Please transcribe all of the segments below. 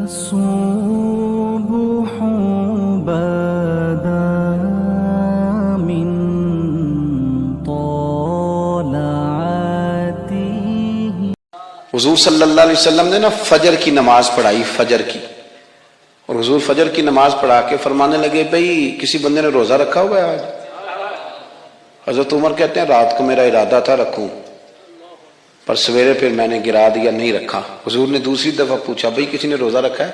الصبح بدا من طلعته. حضور صلی اللہ علیہ وسلم نے نا فجر کی نماز پڑھائی، فجر کی، اور حضور فجر کی نماز پڑھا کے فرمانے لگے بھئی کسی بندے نے روزہ رکھا ہوا ہے آج؟ حضرت عمر کہتے ہیں رات کو میرا ارادہ تھا رکھوں، پر سویرے پھر میں نے گرا دیا، نہیں رکھا. حضور نے دوسری دفعہ پوچھا بھئی کسی نے روزہ رکھا ہے؟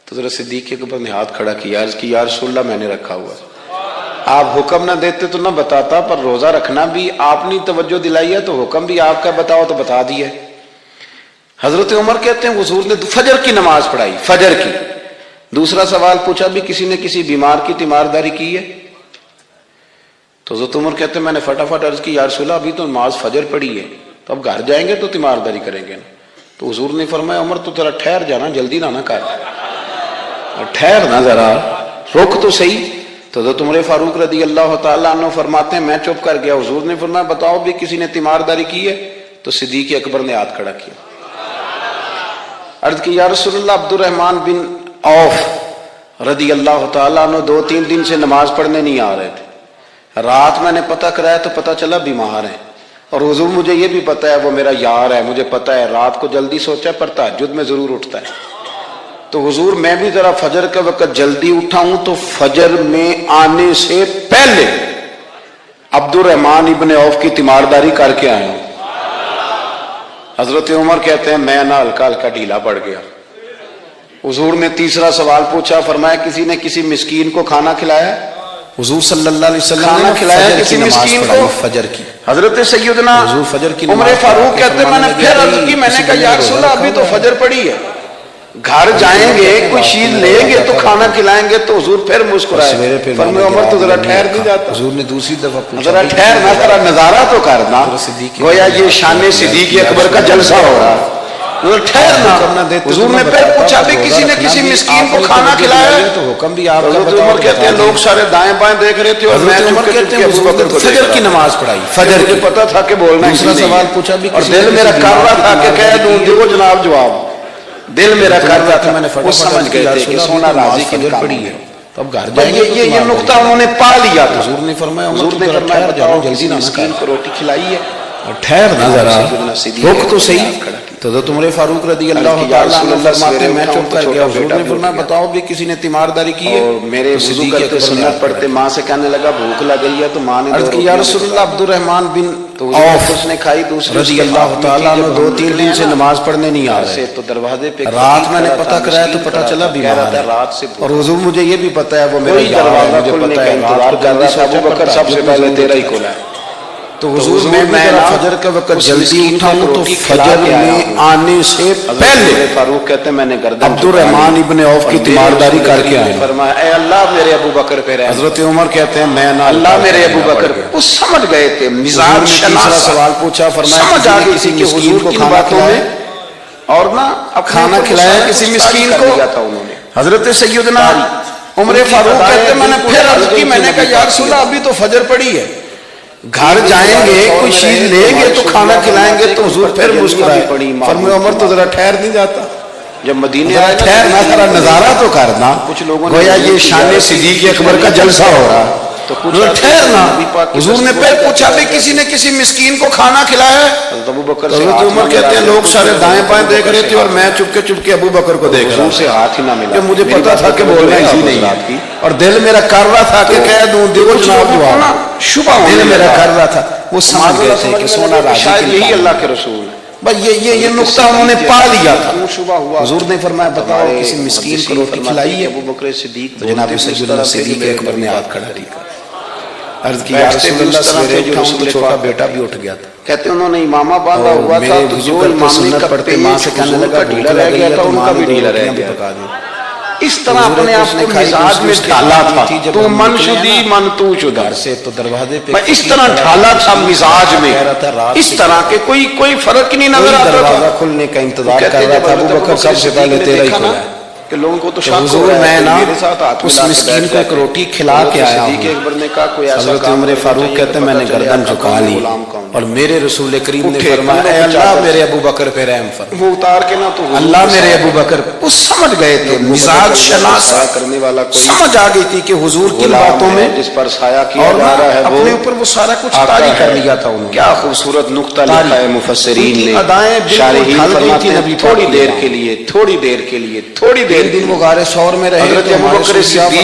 تو حضرت صدیق کے اوپر نے ہاتھ کھڑا کیا، عرض کی یا رسول اللہ میں نے رکھا ہوا ہے. آپ حکم نہ دیتے تو نہ بتاتا، پر روزہ رکھنا بھی آپ نے توجہ دلائی ہے تو حکم بھی آپ کا بتاؤ تو بتا دیے. حضرت عمر کہتے ہیں حضور نے فجر کی نماز پڑھائی، فجر کی. دوسرا سوال پوچھا بھی کسی نے کسی بیمار کی تیمارداری کی ہے؟ تو حضرت عمر کہتے ہیں میں نے فٹافٹ عرض کی یا رسول اللہ ابھی تو نماز فجر پڑھی ہے، تو اب گھر جائیں گے تو تیمارداری کریں گے نا. تو حضور نے فرمایا عمر تو ذرا ٹھہر جانا، جلدی نہ کر، ٹھہر نہ ذرا، رک تو صحیح. تو حضرت عمر فاروق رضی اللہ تعالیٰ عنہ فرماتے ہیں میں چپ کر گیا. حضور نے فرمایا بتاؤ بھی کسی نے تیمارداری کی ہے؟ تو صدیق اکبر نے ہاتھ کھڑا کیا، عرض کی یا رسول اللہ عبد الرحمن بن عوف رضی اللہ تعالیٰ عنہ 2-3 دن سے نماز پڑھنے نہیں آ رہے تھے. رات میں نے پتہ کرایا تو پتہ چلا بیمار ہیں، اور حضور مجھے یہ بھی پتہ ہے وہ میرا یار ہے، مجھے پتہ ہے رات کو جلدی سوچا پر تہجد میں ضرور اٹھتا ہے. تو حضور میں بھی ذرا فجر کے وقت جلدی اٹھا ہوں تو فجر میں آنے سے پہلے عبد الرحمن ابن عوف کی تیمارداری کر کے آیا ہوں. حضرت عمر کہتے ہیں میں نہ ہلکا ہلکا ڈھیلا پڑ گیا. حضور نے تیسرا سوال پوچھا، فرمایا کسی نے کسی مسکین کو کھانا کھلایا؟ حضور صلی اللہ علیہ وسلم نے کھلایا کسی مسکین کو فجر کی. حضرت سیدنا عمر فاروق کہتے ہیں میں نے پھر عرض کی، میں نے کہا یا رسول اللہ ابھی تو فجر پڑی ہے، گھر جائیں گے کوئی چیز لیں گے تو کھانا کھلائیں گے. تو حضور پھر مسکرائے، فرمایا عمر تو ذرا ٹھہر نہیں جاتا؟ حضور نے دوسری دفعہ پوچھا ذرا ٹھہر نہ، ذرا نظارہ تو کرنا، گویا یہ شان صدیق اکبر کا جلسہ ہو رہا. ٹھہرنا. حضور نے پھر پوچھا بھی کسی نے کسی مسکین کو کھانا کھلایا ہے؟ تو حکم بھی آپ کا. حضرت عمر کہتے ہیں لوگ سارے دائیں بائیں دیکھ رہے تھے اور میں چپ کے ابو بکر کو فجر کی نماز پڑھائی، فجر کی. پتہ تھا کہ بولنا ہے. دوسرا سوال پوچھا بھی اور دل میرا کر رہا تھا کہ کہہ دوں دیکھو جناب جواب، دل میرا کر رہا تھا، وہ سمجھ گئے تھے کہ سونا راضی کی پڑی ہے تو اب گھر جائیں گے. یہ نقطہ انہوں نے پا لیا. حضور نے فرمایا حضور نے فرمایا بتاؤ جلدی نہ مسکین کو روٹی کھلائی ہے؟ ٹھہر نہ ذرا، رک تو صحیح. تو حضرت عمر فاروق رضی اللہ تعالیٰ عنہ فرماتے ہیں میں چپ کر گیا. حضور نے فرمایا بتاؤ بھی کسی نے تیمارداری کی ہے؟ اور میرے وضو کرتے سنت پڑھتے ماں سے کہنے لگا بھوک لگ گئی ہے، تو ماں نے عرض کی یا رسول اللہ عبد الرحمن بن عوف نے کھائی رضی اللہ تعالیٰ عنہ 2-3 دن سے نماز پڑھنے نہیں آ رہے. تو دروازے پہ رات میں نے پتہ کرایا تو پتہ چلا بیمار ہے، اور حضور مجھے یہ بھی پتہ ہے وہ میرا یار ہے، مجھے پتہ ہے انتظار کر رہا تھا ابو بکر سب سے پہلے تیرا ہی کھلا ہے. تو حضور میں فجر کے وقت جلدی اٹھا ہوں تو فجر میں آنے سے پہلے فاروق کہتے ہیں میں نے گردن عبد الرحمن ابن عوف کی تیمارداری کر کے آیا. فرمایا اے اللہ میرے ابو بکر پہ رحم. حضرت عمر کہتے ہیں میں نہ اللہ میرے ابو بکر پہ. وہ سمجھ گئے تھے مزاج شناس. سوال پوچھا، فرمایا سمجھ آ گئی کسی مسکین کو کھانا کھلایا اور نہ اب کھانا کھلایا کسی مسکین کو. حضرت سیدنا عمر فاروق کہتے ہیں میں نے پھر عرض کی، میں نے کہا یا رسول اللہ ابھی تو فجر پڑی ہے، گھر جائیں گے کوئی چیز لیں گے تو کھانا کھلائیں گے. تو حضور پھر مسکرائے، فرمایا عمر تو ذرا ٹھہر نہیں جاتا؟ جب مدینے آئے ٹھہر نہ ذرا نظارہ تو کرنا، کچھ لوگوں گویا یہ شان صدیق اکبر کا جلسہ ہو رہا. تو ٹھہرنا. حضور نے پھر پوچھا بھی کسی نے کسی مسکین کو کھانا کھلایا ہے؟ حضرت عمر کہتے ہیں لوگ سارے دائیں بائیں دیکھ رہے تھے اور میں چپ کے ابو بکر کو دیکھ رہا سے ہاتھ ہی نہ ملا. مجھے پتا تھا کہ بولنا ہی نہیں اور دل میرا کر رہا تھا کہ کہہ دوں دیکھو جناب جواب، شبہ دل میرا کر رہا تھا. وہ سمجھ گئے تھے کہ سونا راضی یہی اللہ کے رسول ہے. بس یہ نقطہ انہوں نے پا لیا تھا. حضور نے فرمایا بتاؤ کسی مسکین کو روٹی کھلائی ہے؟ ابو بکر صدیق جناب سیدنا صدیق اکبر نے ہاتھ کھڑا کیا. عرض کی یا رسول اللہ سویرے جو رسول چھوٹا بیٹا بھی اٹھ گیا تھا. کہتے انہوں نے امامہ باندھا ہوا تھا تو جو امامی کا پڑھتے ماں سے کہنے لگا ڈھیلا رہ گیا تھا ان کا بھی ڈھیلا رہ گیا. اس طرح اپنے آپ کو مزاج میں ڈھالا تھا. تو من شدی من تو شدہ سے تو دروازے پہ اس طرح ڈھالا تھا مزاج میں، اس طرح کے کوئی فرق نہیں نظر آتا. دروازہ کھلنے کا انتظار کر رہا تھا ابو بکر سب سے پہلے تیرا ہی کھلا ہے. کہ لوگوں کو تو کہ شک ہو حضور رہا ہے میں کہ نا میرے ساتھ ہاتھ اس ملا کے مسکین بیٹھ کو ایک جاتے۔ روٹی کھلا کے حضرت آیا صدیق ہوں۔ اکبر نے کہا کوئی ایسا حضرت کام عمر کرنا فاروق چاہیے کہتے کہ ہیں میں پتہ نے چلے گردن آقا جھکا کون ہے، لی غلام کون ہے۔ اور میرے رسول کریم نے اٹھے، فرمایا کندھوں اے کی اللہ چادر میرے سے۔ ابو بکر پہ رحم فرما، وہ اتار کے نہ تو حضور اللہ کے میرے ساتھ ابو بکر وہ سمجھ گئے تھے، ابو بکر مزاج کے شناس سایہ کرنے والا کوئی سمجھ آ گئی تھی کہ حضور کی غلام باتوں ہے میں، جس پر سایہ کیا اور جا رہا ہے اپنے وہ اوپر وہ سارا کچھ آقا طاری کر ہے۔ لیا تھا انہوں نے۔ کیا خوبصورت نقطہ طاری۔ لکھا ہے مفسرین ان کی نے، ادائیں بالکل شارحین ڈھل گئی فرماتے تھی ہیں نبی پاک تھوڑی کی دیر ادائیں۔ کے لیے، تھوڑی دیر کے لیے، تھوڑی دیر تین کے دن وہ لیے غار ثور میں رہے حضرت تو ابو ہمارے بکر صوفیاء صدیق